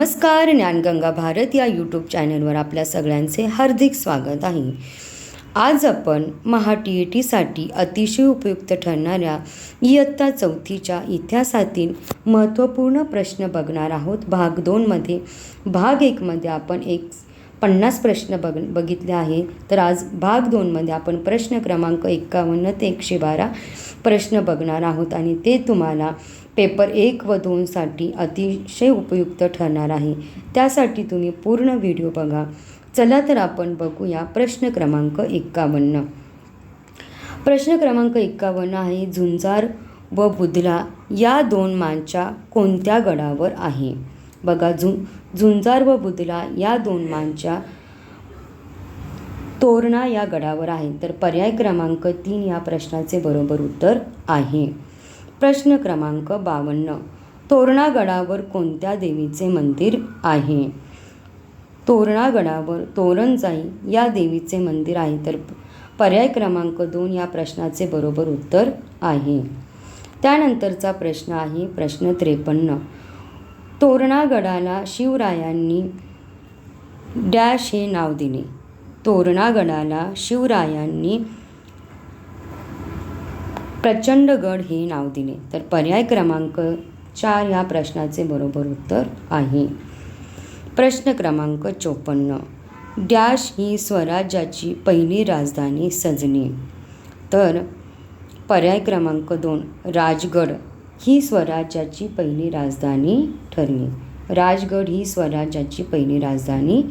नमस्कार, ज्ञानगंगा भारत या यूट्यूब चॅनलवर आपल्या सगळ्यांचे हार्दिक स्वागत आहे. आज आपण TETसाठी अतिशय उपयुक्त ठरणाऱ्या इयत्ता 4च्या इतिहासातील महत्त्वपूर्ण प्रश्न बघणार आहोत. भाग 2मध्ये भाग 1मध्ये आपण 50 प्रश्न बघितले आहे. तर आज भाग 2मध्ये आपण प्रश्न क्रमांक 51 ते 112 प्रश्न बघणार आहोत आणि ते तुम्हाला पेपर 1 व 2साठी अतिशय उपयुक्त ठरणार आहे. त्यासाठी तुम्ही पूर्ण व्हिडिओ बघा. चला तर आपण बघूया प्रश्न क्रमांक 51. प्रश्न क्रमांक 51 आहे, झुंजार व बुधला या दोन मानच्या कोणत्या गडावर आहे? बघा, झुंजार व बुधला या दोन मानच्या तोरणा या गडावर आहे. तर पर्याय क्रमांक 3 या प्रश्नाचे बरोबर उत्तर आहे. प्रश्न क्रमांक 52, तोरणा गडावर कोणत्या देवीचे मंदिर आहे? तोरणा गडावर तोरणजाई या देवीचे मंदिर आहे. तर पर्याय क्रमांक 2 या प्रश्नाचे बरोबर उत्तर आहे. त्यानंतरचा प्रश्न आहे प्रश्न 53, तोरणा गडाला शिवरायांनी डॅश हे नाव दिले? तोरणा गडाला शिवरायांनी प्रचंडगड हे नाव दिले. तर पर्याय क्रमांक 4 या प्रश्नाचे बरोबर उत्तर आहे. प्रश्न क्रमांक 54, डॅश ही स्वराज्याची पहिली राजधानी सजली? तर पर्याय क्रमांक 2 राजगड ही स्वराज्याची पहिली राजधानी ठरली. राजगड ही स्वराज्याची पहिली राजधानी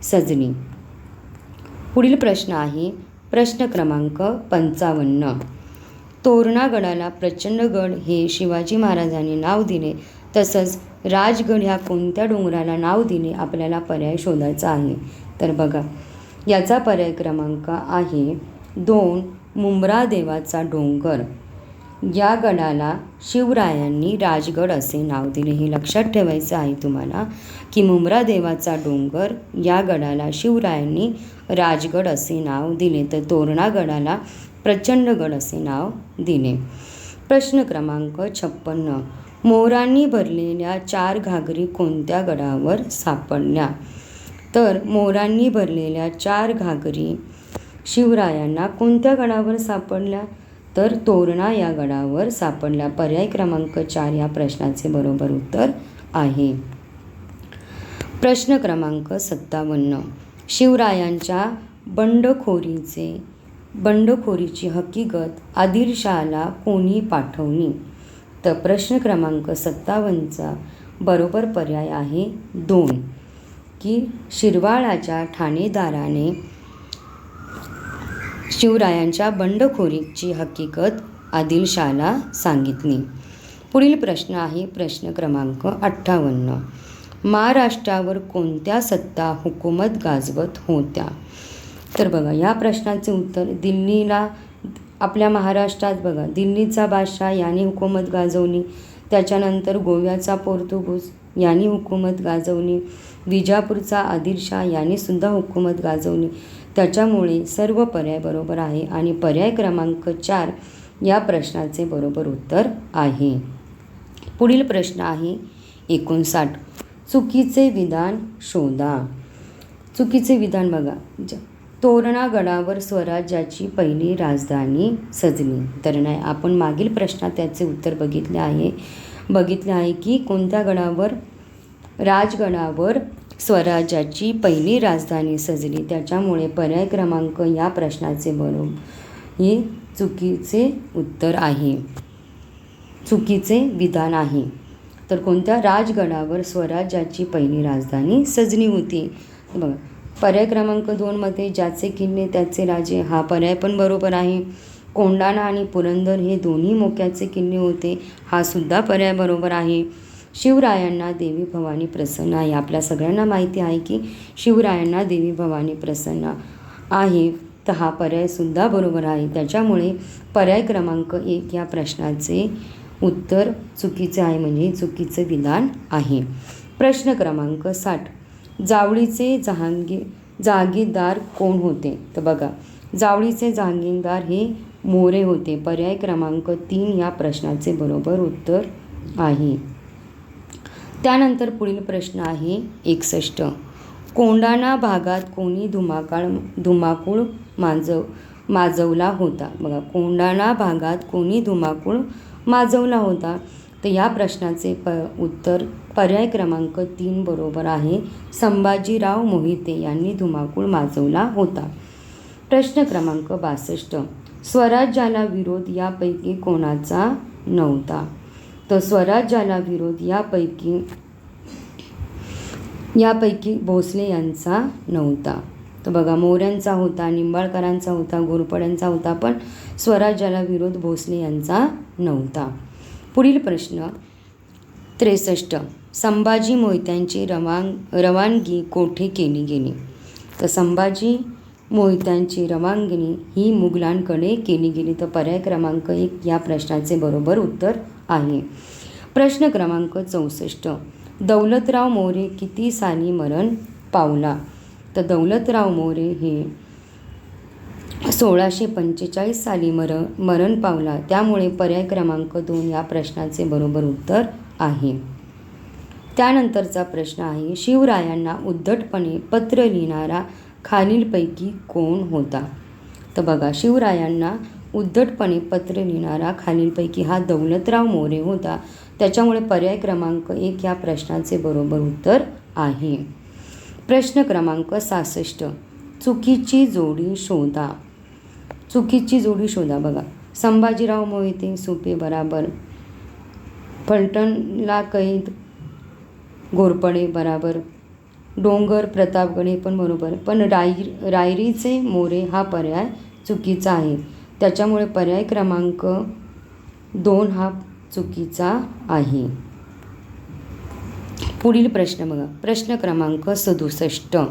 सजली. पुढील प्रश्न आहे प्रश्न क्रमांक 55, तोरणा गडाला प्रचंडगड हे शिवाजी महाराजांनी नाव दिले, तसंच राजगड ह्या कोणत्या डोंगराला नाव दिले? आपल्याला पर्याय शोधायचा आहे. तर बघा, याचा पर्याय क्रमांक आहे 2 मुंब्रा देवाचा डोंगर. या गडाला शिवरायांनी राजगड असे नाव दिले. हे लक्षात ठेवायचं आहे तुम्हाला की मुंब्रा देवाचा डोंगर या गडाला शिवरायांनी राजगड असे नाव दिले, तर तोरणा गडाला प्रचंडगड असे नाव दिले. प्रश्न क्रमांक 56, मोरांनी भरलेल्या 4 घागरी कोणत्या गडावर सापडल्या? तर मोरांनी भरलेल्या 4 घागरी शिवरायांना कोणत्या गडावर सापडल्या? तर तोरणा या गडावर सापडल्या. पर्याय क्रमांक 4 या प्रश्नाचे बरोबर उत्तर आहे. प्रश्न क्रमांक 57, शिवरायांच्या बंडखोरीची हकीकत आदिलशहाला कोणी पाठवली? तर प्रश्न क्रमांक 57चा बरोबर पर्याय आहे 2 की शिरवाळाच्या ठाणेदाराने शिवरायांच्या बंडखोरीची हकीकत आदिलशहाला सांगितली. पुढील प्रश्न आहे प्रश्न क्रमांक 58, महाराष्ट्रावर कोणत्या सत्ता हुकूमत गाजवत होत्या? तर बघा, या प्रश्नाचे उत्तर दिल्लीला, आपल्या महाराष्ट्रात बघा दिल्लीचा बादशाह यांनी हुकूमत गाजवली. त्याच्यानंतर गोव्याचा पोर्तुगीज यांनी हुकूमत गाजवली. विजापूरचा आदिलशाह यांनी सुद्धा हुकूमत गाजवली. त्याच्यामुळे सर्व पर्याय बरोबर आहे आणि पर्याय क्रमांक 4 या प्रश्नाचे बरोबर उत्तर आहे. पुढील प्रश्न आहे 59, चुकीचे विधान शोधा. चुकीचे विधान बघा, तोरणा गडावर स्वराज्याची पहिली राजधानी सजली. तर नाही, आपण मागील प्रश्नात त्याचे उत्तर बघितले आहे की कोणत्या गडावर? राजगडावर स्वराज्याची पहिली राजधानी सजली. त्याच्यामुळे पर्याय क्रमांक या प्रश्नाचे बरोबर हे चुकीचे उत्तर आहे, चुकीचे विधान आहे. तर कोणत्या? राजगडावर स्वराज्याची पहिली राजधानी सजली होती. बघा, पर्याय क्रमांक 2मध्ये ज्याचे किल्ले त्याचे राजे हा पर्याय पण बरोबर आहे. कोंढाणा आणि पुरंदर हे दोन्ही मोक्याचे किल्ले होते, हा सुद्धा पर्याय बरोबर आहे. शिवरायांना देवी भवानी प्रसन्न आहे. आपल्या सगळ्यांना माहिती आहे की शिवरायांना देवी भवानी प्रसन्न आहे, तर हा पर्यायसुद्धा बरोबर आहे. त्याच्यामुळे पर्याय क्रमांक 1 या प्रश्नाचे उत्तर चुकीचे आहे, म्हणजे चुकीचे विधान आहे. प्रश्न क्रमांक 60, जावळीचे जहागीरदार कोण होते? तर बघा, जावळीचे जहागीरदार हे मोरे होते. पर्याय क्रमांक 3 या प्रश्नाचे बरोबर उत्तर आहे. त्यानंतर पुढील प्रश्न आहे 61. कोंढाणा भागात कोणी धुमाकूळ माजवला होता? बघा, कोंढाणा भागात कोणी धुमाकूळ माजवला होता? तर या प्रश्नाचे उत्तर पर्याय क्रमांक 3 बरोबर आहे. संभाजीराव मोहिते यांनी धुमाकूळ माजवला होता. प्रश्न क्रमांक 62. स्वराज्याला विरोध यापैकी कोणाचा नव्हता? तर स्वराज्याला विरोध यापैकी भोसले यांचा नव्हता. तर बघा, मोऱ्यांचा होता, निंबाळकरांचा होता, घोरपड्यांचा होता, पण स्वराज्याला विरोध भोसले यांचा नव्हता. पुढील प्रश्न 63. संभाजी मोहित्यांची रवानगी कोठे केली गेली? तर संभाजी मोहित्यांची रवानगी ही मुघलांकडे केली गेली. तर पर्याय क्रमांक 1 या प्रश्नाचे बरोबर उत्तर आहे. प्रश्न क्रमांक 64. दौलतराव मोरे किती साली मरण पावला? तर दौलतराव मोरे हे 1645 साली मरण पावला. त्यामुळे पर्याय क्रमांक 2 या प्रश्नाचे बरोबर उत्तर आहे. त्यानंतरचा प्रश्न आहे, शिवरायांना उद्धटपणे पत्र लिहिणारा खालीलपैकी कोण होता? तर बघा, शिवरायांना उद्धटपणे पत्र लिहिणारा खालीलपैकी हा दौलतराव मोरे होता. त्याच्यामुळे पर्याय क्रमांक 1 या प्रश्नाचे बरोबर उत्तर आहे. प्रश्न क्रमांक 66. चुकीची जोडी शोधा. चुकीची जोडी शोधा. बघा, संभाजीराव मोहिते सुपे बराबर, फलटणला कैद घोरपडे बराबर, डोंगर प्रतापगड हे पण बरोबर, पण रायरीचे मोरे हा पर्याय चुकीचा आहे. त्याच्यामुळे पर्याय क्रमांक 2 हा चुकीचा आहे. पुढील प्रश्न बघा, प्रश्न क्रमांक 67.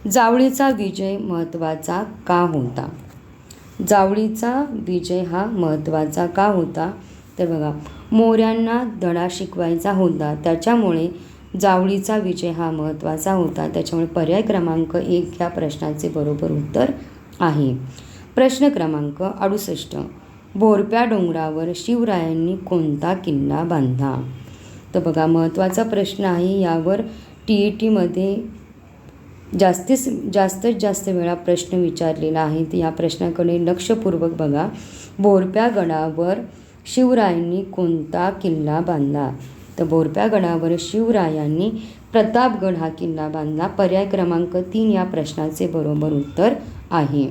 जावळीचा विजय महत्त्वाचा का होता? जावळीचा विजय हा महत्त्वाचा का होता? तर बघा, मोऱ्यांना धडा शिकवायचा होता, त्याच्यामुळे जावळीचा विजय हा महत्त्वाचा होता. त्याच्यामुळे पर्याय क्रमांक 1 या प्रश्नाचे बरोबर उत्तर आहे. प्रश्न क्रमांक 68. भोरप्या डोंगरावर शिवरायांनी कोणता किल्ला बांधला? तर बघा, महत्त्वाचा प्रश्न आहे. यावर TETमध्ये जास्तीत जास्त वेळा प्रश्न विचारलेला आहे. तर या प्रश्नाकडे लक्षपूर्वक बघा. भोरप्या गडावर शिवरायांनी कोणता किल्ला बांधला? तर भोरप्या गडावर शिवरायांनी प्रतापगड हा किल्ला बांधला. पर्याय क्रमांक 3 या प्रश्नाचे बरोबर उत्तर आहे.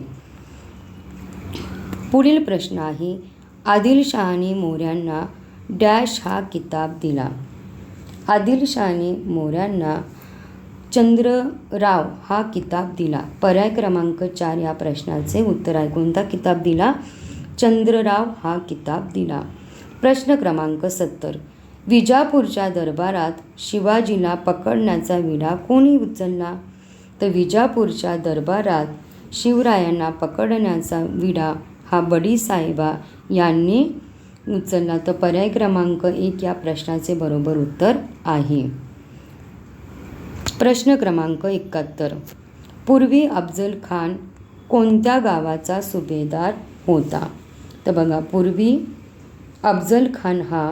पुढील प्रश्न आहे, आदिलशहाने मोऱ्यांना डॅश हा किताब दिला? आदिलशहाने मोऱ्यांना चंद्रराव हा किताब दिला. पर्याय क्रमांक 4 या प्रश्नाचे उत्तर आहे. कोणता किताब दिला? चंद्रराव हा किताब दिला. प्रश्न क्रमांक 70. विजापूरच्या दरबारात शिवाजीला पकडण्याचा विडा कोणी उचलला? तर विजापूरच्या दरबारात शिवरायांना पकडण्याचा विडा हा बडीसाहेबा यांनी उचलला. तर पर्याय क्रमांक 1 या प्रश्नाचे बरोबर उत्तर आहे. प्रश्न क्रमांक 71. पूर्वी अफजल खान कोणत्या गावाचा सुभेदार होता? तर बघा, पूर्वी अफजल खान हा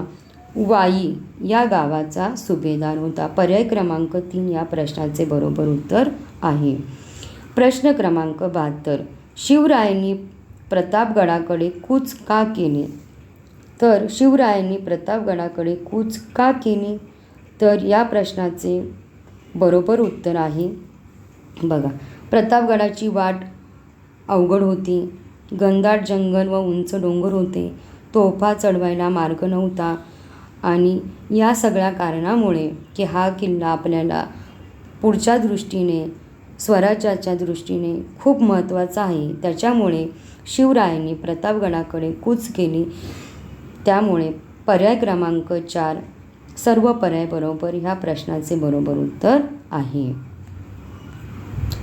वाई या गावाचा सुभेदार होता. पर्याय क्रमांक 3 या प्रश्नाचे बरोबर उत्तर आहे. प्रश्न क्रमांक 72. शिवरायांनी प्रतापगडाकडे कूच का केले? तर शिवरायांनी प्रतापगडाकडे कूच का केली? तर या प्रश्नाचे बरोबर उत्तर आहे. बघा, प्रतापगडाची वाट अवघड होती, घनदाट जंगल व उंच डोंगर होते, तोफा चढवायला मार्ग नव्हता आणि या सगळ्या कारणामुळे की हा किल्ला आपल्याला पुढच्या दृष्टीने, स्वराज्याच्या दृष्टीने खूप महत्त्वाचा आहे. त्याच्यामुळे शिवरायांनी प्रतापगडाकडे कूच केली. त्यामुळे पर्याय क्रमांक 4 सर्व पर्याय बरोबर ह्या प्रश्नाचे बरोबर उत्तर आहे.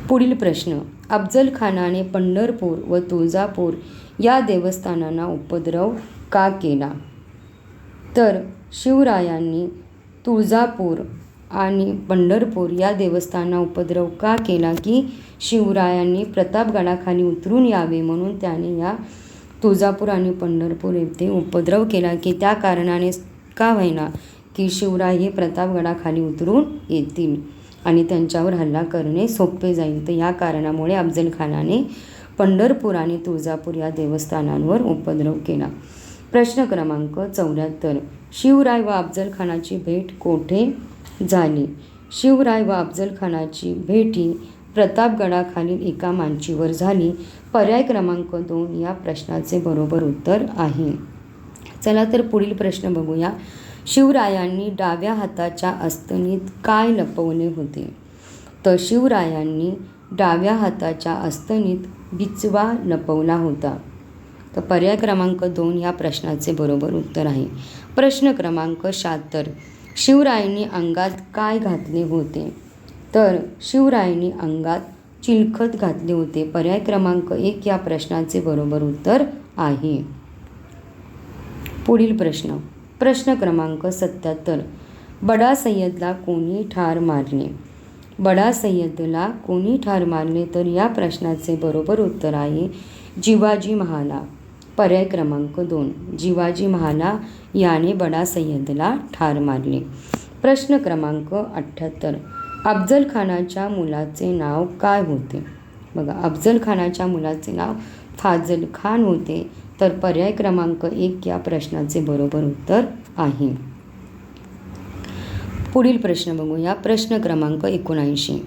पुढील प्रश्न, अफजल खानाने पंढरपूर व तुळजापूर या देवस्थानांना उपद्रव का केला? तर शिवरायांनी तुळजापूर आणि पंढरपूर या देवस्थानांना उपद्रव का केला की शिवरायांनी प्रतापगडाखाली उतरून यावे म्हणून त्याने या तुळजापूर आणि पंढरपूर येथे उपद्रव केला की त्या कारणाने का होईना की शिवराय हे प्रतापगडाखाली उतरून येतील आणि त्यांच्यावर हल्ला करणे सोपे जाईल. तर या कारणामुळे अफजलखानाने पंढरपूर आणि तुळजापूर या देवस्थानांवर उपद्रव केला. प्रश्न क्रमांक 74. शिवराय व अफजलखानाची भेट कोठे झाली? शिवराय व अफजलखानाची भेट ही प्रतापगडाखालील एका माचीवर झाली. पर्याय क्रमांक 2 या प्रश्नाचे बरोबर उत्तर आहे. चला तर पुढील प्रश्न बघूया. शिवरायांनी डाव्या हाताच्या अस्तनीत काय लपवले होते? तर शिवरायांनी डाव्या हाताच्या अस्तनीत बिचवा लपवला होता. तर पर्याय क्रमांक 2 या प्रश्नाचे बरोबर उत्तर आहे. प्रश्न क्रमांक 76. शिवरायांनी अंगात काय घातले होते? तर शिवरायांनी अंगात चिलखत घातले होते. पर्याय क्रमांक 1 या प्रश्नाचे बरोबर उत्तर आहे. पुढील प्रश्न. प्रश्न क्रमांक 77. बडा सय्यदला कोणी ठार मारले? बडा सय्यदला कोणी ठार मारले? तर या प्रश्नाचे बरोबर उत्तर आहे जिवाजी महाला. पर्याय क्रमांक 2 जिवाजी महाला याने बडा सय्यदला ठार मारले. प्रश्न क्रमांक 78. अफजलखानाच्या मुलाचे नाव काय होते? बघा, अफजलखानाच्या मुलाचे नाव फाजल खान होते. तर पर्याय क्रमांक 1 या प्रश्नाचे बरोबर उत्तर आहे. पुढील प्रश्न बघूया. प्रश्न क्रमांक 79.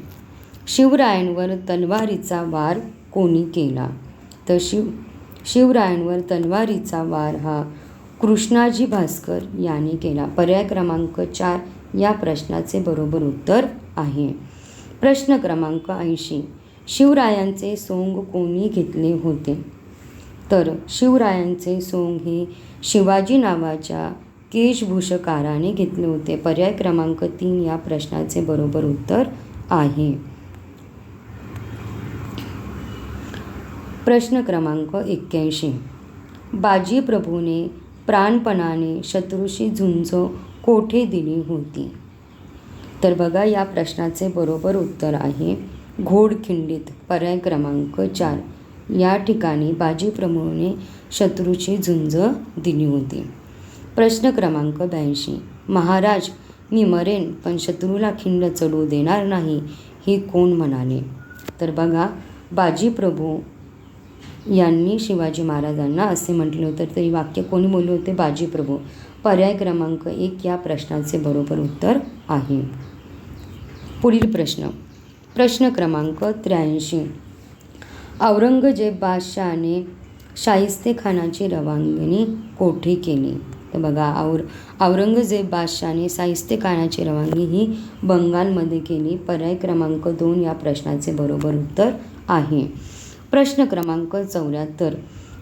शिवरायांवर तलवारीचा वार कोणी केला? तर शिवरायांवर तलवारीचा वार हा कृष्णाजी भास्कर याने केला. पर्याय क्रमांक 4 या प्रश्नाचे बरोबर उत्तर आहे. प्रश्न क्रमांक 80. शिवरायांचे सोंग कोणी घेतले होते? तर शिवरायांचे सोंग हे शिवाजी नावाच्या केशभूषकाराने घेतले होते. पर्याय क्रमांक 3 या प्रश्नाचे बरोबर उत्तर आहे. प्रश्न क्रमांक 81. बाजी प्रभूने प्राणपणाने शत्रूशी झुंज कोठे दिली होती? तर बघा, या प्रश्नाचे बरोबर उत्तर आहे घोडखिंडीत. पर्याय क्रमांक 4 या ठिकाणी बाजी प्रभूने शत्रूची झुंज दिली होती. प्रश्न क्रमांक 82. महाराज मी मरेन पण शत्रूला खिंड चढू देणार नाही हे कोण म्हणाले? तर बघा, बाजी प्रभू यांनी शिवाजी महाराजांना असे म्हटले होते. तर हे वाक्य कोणी बोलले होते? बाजी प्रभू. पर्याय क्रमांक 1 या प्रश्नाचे बरोबर उत्तर आहे. पुढील प्रश्न. प्रश्न क्रमांक 83. औरंगजेब बादशहाने शाहिस्तेखानाची रवानगी कोठे केली? तर बघा, औरंगजेब बादशहाने शाहिस्तेखानाची रवानगी ही बंगालमध्ये केली. पर्याय क्रमांक 2 या प्रश्नाचे बरोबर उत्तर आहे. प्रश्न क्रमांक 74.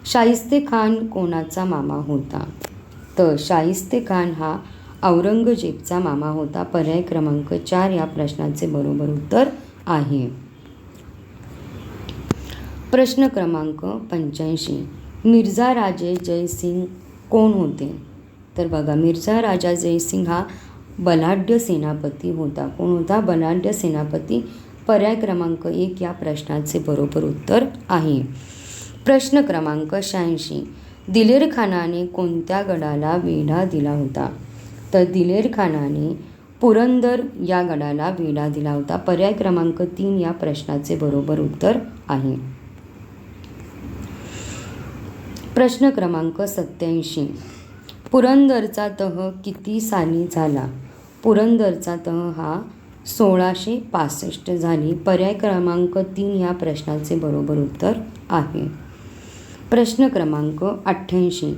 शाहिस्तेखान कोणाचा मामा होता? तर शाहिस्तेखान हा औरंगजेबचा मामा होता. पर्याय क्रमांक 4 या प्रश्नाचे बरोबर उत्तर आहे. प्रश्न क्रमांक 85. मिर्झा राजे जयसिंग कोण होते? तर बघा, मिर्झा राजा जयसिंग हा बलाढ्य सेनापती होता. कोण होता? बलाढ्य सेनापती. पर्याय क्रमांक 1 या प्रश्नाचे बरोबर उत्तर आहे. प्रश्न क्रमांक 86. दिलेर खानाने कोणत्या गडाला वेढा दिला होता? तर दिलेर खानाने पुरंदर या गडाला वेढा दिला होता. पर्याय क्रमांक 3 या प्रश्नाचे बरोबर उत्तर आहे. प्रश्न क्रमांक 87. पुरंदरचा तह किती साली झाला? पुरंदरचा तह हा 1665 झाली. पर्याय क्रमांक 3 या प्रश्नाचे बरोबर उत्तर आहे. प्रश्न क्रमांक 88.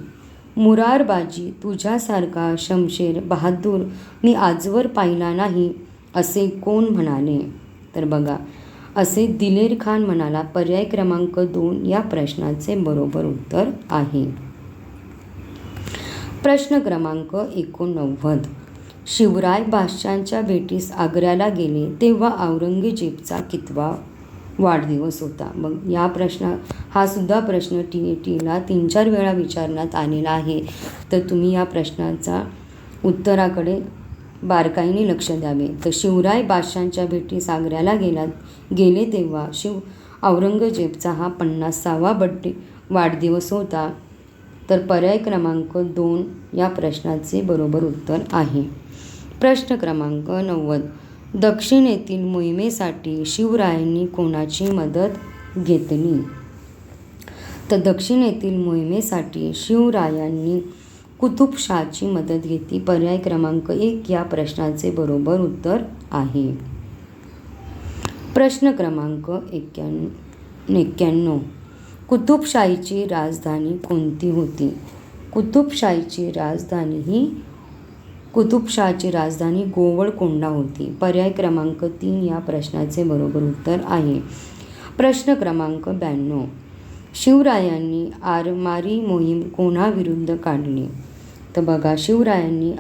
मुरारबाजी तुझ्यासारखा शमशेर बहादूर मी आजवर पाहिला नाही असे कोण म्हणाले? तर बघा, असे दिलेर खान म्हणाला. पर्याय क्रमांक 2 या प्रश्नाचे बरोबर उत्तर आहे. प्रश्न क्रमांक 89. शिवराय बादशहांच्या भेटीस आग्र्याला गेले तेव्हा औरंगजेबचा कितवा वाढदिवस होता? मग हा सुद्धा प्रश्न टीला 3-4 वेळा विचारण्यात आलेला आहे. तर तुम्ही या प्रश्नाचा उत्तराकडे बारकाईने लक्ष द्यावे. तर शिवराय बादशहांच्या भेटीस आग्र्याला गेले तेव्हा औरंगजेबचा हा 50वा वाढदिवस होता. तर पर्याय क्रमांक 2 या प्रश्नाचे बरोबर उत्तर आहे. प्रश्न क्रमांक 90. दक्षिणेतील मोहिमेसाठी शिवरायांनी कोणाची मदत घेतली? तर दक्षिणेतील मोहिमेसाठी शिवरायांनी कुतुबशाहाची मदत घेतली. पर्याय क्रमांक 1 या प्रश्नाचे बरोबर उत्तर आहे. प्रश्न क्रमांक 91. कुतुबशाहीची राजधानी कोणती होती? कुतुबशाहीची राजधानी गोवळकोंडा होती. पर्याय क्रमांक 3 या प्रश्नाचे बरोबर उत्तर आहे. प्रश्न क्रमांक 92. शिवरायांनी आरमारी मोहीम कोणाविरुद्ध काढली? तर बघा, शिवरायांनी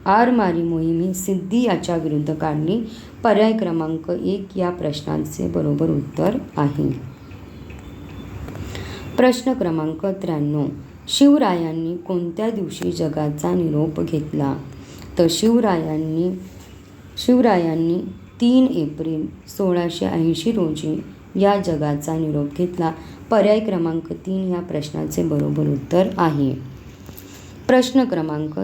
आरमारी मोहीम ही सिद्धी याच्या विरुद्ध काढली. पर्याय क्रमांक 1 या प्रश्नाचे बरोबर उत्तर आहे. प्रश्न क्रमांक 93. शिवरायांनी कोणत्या दिवशी जगाचा निरोप घेतला? तर शिवरायांनी 3 एप्रिल 1680 रोजी या जगाचा निरोप घेतला. पर्याय क्रमांक 3 या प्रश्नाचे बरोबर उत्तर आहे. प्रश्न क्रमांक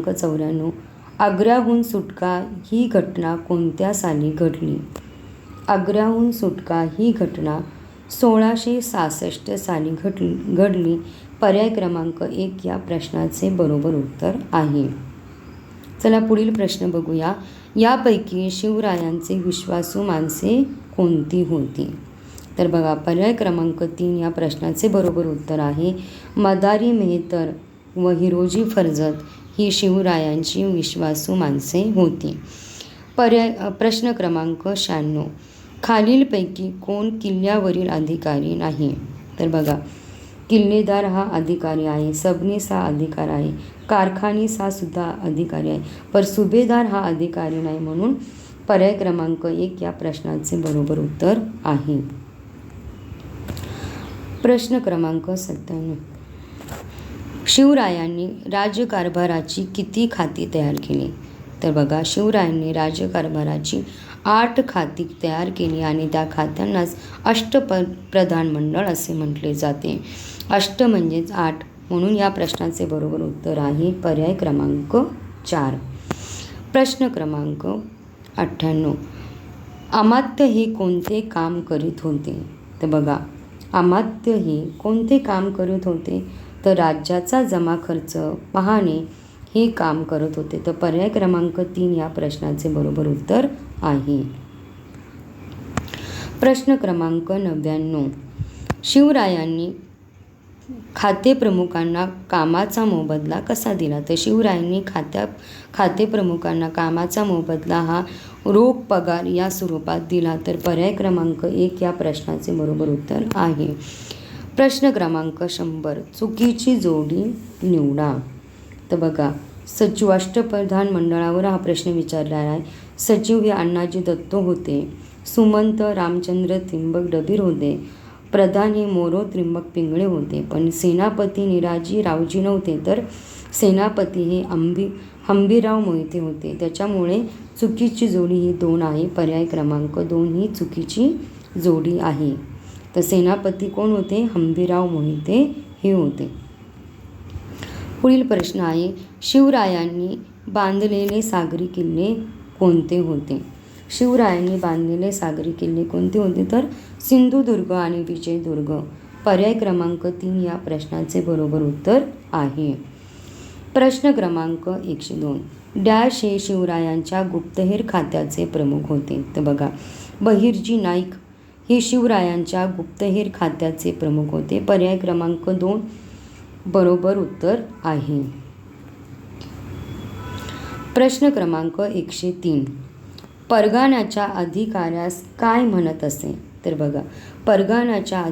94. आग्र्याहून सुटका ही घटना कोणत्या साली घडली? आग्र्याहून सुटका ही घटना 1666 साली घडली. पर्याय क्रमांक 1 या प्रश्नाचे बरोबर उत्तर आहे. चला पुढील प्रश्न बघूया. यापैकी शिवरायांचे विश्वासू माणसे कोणती होती? तर बघा, पर्याय क्रमांक 3 या प्रश्नाचे बरोबर उत्तर आहे. मदारी मेहतर व हिरोजी फर्जत ही शिवरायांची विश्वासू माणसे होती. प्रश्न क्रमांक 96. खालीलपैकी कोण किल्ल्यावरील अधिकारी नाही? तर बघा, किल्लेदार हा अधिकारी आहे, सबनीस हा अधिकारी आहे, कारखानीस हा सुद्धा अधिकारी आहे, पण सुभेदार हा अधिकारी नाही. म्हणून पर्याय क्रमांक 1 या प्रश्नाचे बरोबर उत्तर आहे. प्रश्न क्रमांक 97. शिवरायांनी राज्यकारभाराची किती खाती तयार केली? तर बघा, शिवरायांनी राज्यकारभाराची 8 खाती तयार केली आणि त्या खात्यांनाच अष्टप्रधान मंडळ असे म्हटले जाते. अष्ट म्हणजेच 8, म्हणून या प्रश्नाचे बरोबर उत्तर आहे पर्याय क्रमांक 4. प्रश्न क्रमांक 98. अमात्य हे कोणते काम करीत होते? तर बघा, अमात्य हे कोणते काम करत होते? तर राज्याचा जमा खर्च पाहणे हे काम करत होते. तर पर्याय क्रमांक 3 या प्रश्नाचे बरोबर उत्तर आहे. प्रश्न क्रमांक 99. शिवरायांनी खातेप्रमुखांना कामाचा मोबदला कसा दिला? तर शिवरायांनी खातेप्रमुखांना कामाचा मोबदला हा रोख पगार या स्वरूपात दिला. तर पर्याय क्रमांक 1 या प्रश्नाचे बरोबर उत्तर आहे. प्रश्न क्रमांक 100. चुकीची जोडी निवडा. तर बघा, सचिव अष्टप्रधान मंडळावर हा प्रश्न विचारलेला आहे. सचिव हे अण्णाजी दत्तो होते, सुमंत रामचंद्र त्रिंबक डबीर होते, प्रधान हे मोरो त्रिंबक पिंगळे होते, पण सेनापती निराजी रावजी नव्हते, तर सेनापती हे हंबीराव मोहिते होते. त्याच्यामुळे चुकीची जोडी ही 2 आहे. पर्याय क्रमांक 2 ही चुकीची जोडी आहे. तर सेनापती कोण होते? हंबीराव मोहिते हे होते. पुढील प्रश्न आहे, शिवरायांनी बांधलेले सागरी किल्ले कोणते होते? शिवरायांनी बांधलेले सागरी किल्ले कोणते होते? तर सिंधुदुर्ग आणि विजयदुर्ग. पर्याय क्रमांक 3 या प्रश्नाचे बरोबर उत्तर आहे. प्रश्न क्रमांक 102. डॅश हे शिवरायांच्या गुप्तहेर खात्याचे प्रमुख होते. तर बघा, बहिर्जी नाईक हे शिवरायांच्या गुप्तहेर खात्याचे प्रमुख होते. पर्याय क्रमांक 2 बरोबर उत्तर आहे. प्रश्न क्रमांक 103. परगाण्याच्या अधिकाऱ्यास काय म्हणत असे? तर बघा, परगाण्याच्या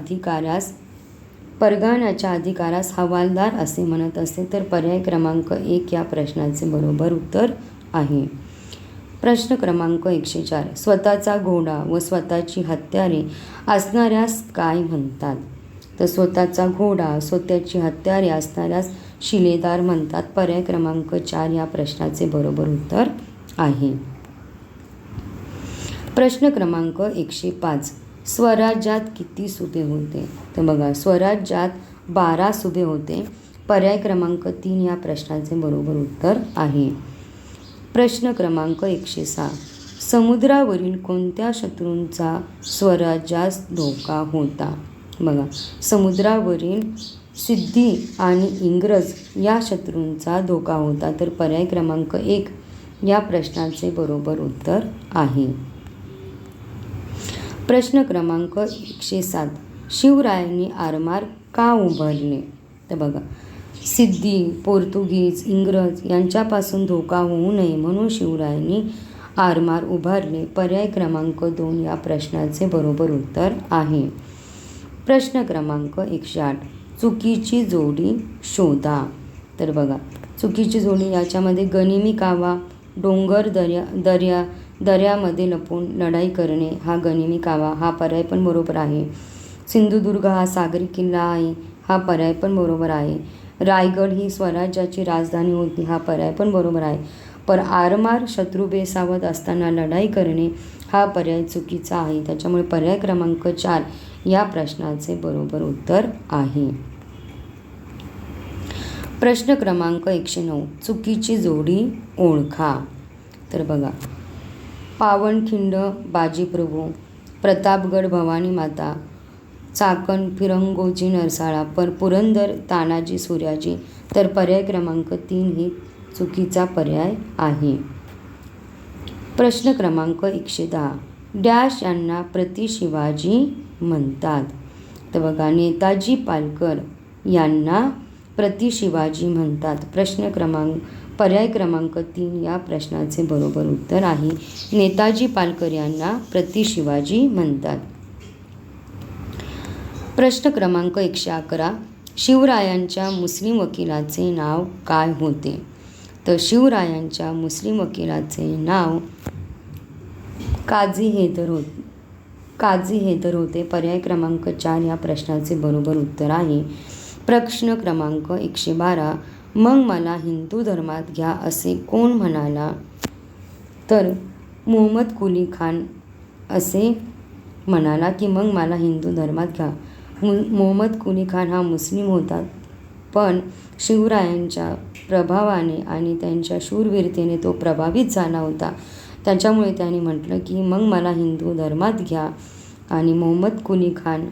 अधिकाऱ्यास हवालदार असे म्हणत असे. तर पर्याय क्रमांक 1 या प्रश्नाचे बरोबर उत्तर आहे. प्रश्न क्रमांक 104. स्वतःचा घोडा व स्वतःची हत्यारे असणाऱ्यास काय म्हणतात? तर स्वतःचा घोडा, स्वतःची हत्यारे असणाऱ्यास शिलेदार म्हणतात. पर्याय क्रमांक 4 या प्रश्नाचे बरोबर उत्तर आहे. प्रश्न क्रमांक 105. स्वराज्यात किती सुबे होते? तर बघा, स्वराज्यात 12 सुबे होते. पर्याय क्रमांक 3 या प्रश्नाचे बरोबर उत्तर आहे. प्रश्न क्रमांक 106. समुद्रावरील कोणत्या शत्रूंचा स्वराज्यास धोका होता? बघा, समुद्रावरील सिद्धी आणि इंग्रज या शत्रूंचा धोका होता. तर पर्याय क्रमांक 1 या प्रश्नाचे बरोबर उत्तर आहे. प्रश्न क्रमांक 107. शिवरायांनी आरमार का उभारले? तर बघा, सिद्धी, पोर्तुगीज, इंग्रज यांच्यापासून धोका होऊ नये म्हणून शिवरायांनी आरमार उभारले. पर्याय क्रमांक 2 या प्रश्नाचे बरोबर उत्तर आहे. प्रश्न क्रमांक 108. चुकीची जोडी शोधा. तर बघा, चुकीची जोडी याच्यामध्ये गनिमी कावा, डोंगर दर्यामध्ये लपून लढाई करणे हा गनिमी कावा हा पर्याय पण बरोबर आहे. सिंधुदुर्ग हा सागरी किल्ला आहे हा पर्याय पण बरोबर आहे. रायगड ही स्वराज्याची राजधानी होती हा पर्याय पण बरोबर आहे. पण आरमार शत्रू बेसावध असताना लढाई करणे हा पर्याय चुकीचा आहे. त्याच्यामुळे पर्याय क्रमांक 4 या प्रश्नाचे बरोबर उत्तर आहे. प्रश्न क्रमांक 109. चुकीची जोडी ओळखा. तर बघा, पावनखिंड बाजीप्रभू, प्रतापगड भवानी माता, चाकण फिरंगोजी नरसाळा, पुरंदर तानाजी सूर्याजी. तर पर्याय क्रमांक 3 ही चुकीचा पर्याय आहे. प्रश्न क्रमांक 110. डॅश यांना प्रति शिवाजी म्हणतात? तर बघा, नेताजी पालकर यांना प्रति शिवाजी म्हणतात. पर्याय क्रमांक 3 या प्रश्नाचे बरोबर उत्तर आहे. नेताजी पालकर यांना प्रति शिवाजी म्हणतात. प्रश्न क्रमांक 111. शिवरायांच्या मुस्लिम वकिलाचे नाव काय होते? तर शिवरायांच्या मुस्लिम वकिलाचे नाव काझी हैदर होते. पर्याय क्रमांक 4 या प्रश्नाचे बरोबर उत्तर आहे. प्रश्न क्रमांक 112. मग मला हिंदू धर्मात घ्या असे कोण म्हणाला? तर मोहम्मद कुली खान असे म्हणाला की मग मला हिंदू धर्मात घ्या. मोहम्मद कुली खान हा मुस्लिम होता, पण शिवरायांच्या प्रभावाने आणि त्यांच्या शूरवीरतेने तो प्रभावित झाला होता. त्याच्यामुळे त्यांनी म्हटलं की मग मला हिंदू धर्मात घ्या. आणि मोहम्मद कुली खान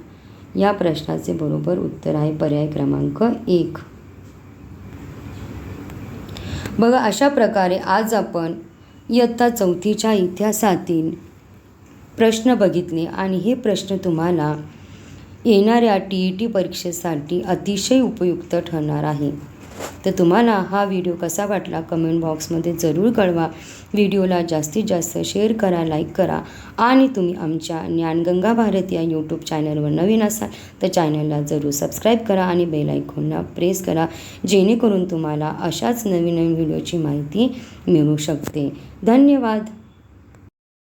या प्रश्नाचे बरोबर उत्तर आहे पर्याय क्रमांक 1. बघा, अशा प्रकारे आज आपण इयत्ता 4थीच्या इतिहासातील प्रश्न बघितले आणि हे प्रश्न तुम्हाला येणाऱ्या TET परीक्षेसाठी अतिशय उपयुक्त ठरणार आहे. तर तुम्हाला हा व्हिडिओ कसा वाटला कमेंट बॉक्समध्ये जरूर कळवा. व्हिडिओला जास्तीत जास्त शेअर करा, लाईक करा आणि तुम्ही आमच्या ज्ञानगंगा भारत या यूट्यूब चॅनलवर नवीन असाल तर चॅनलला जरूर सबस्क्राईब करा आणि बेल आयकॉनला प्रेस करा, जेणेकरून तुम्हाला अशाच नवीन नवीन व्हिडिओची माहिती मिळू शकते. धन्यवाद.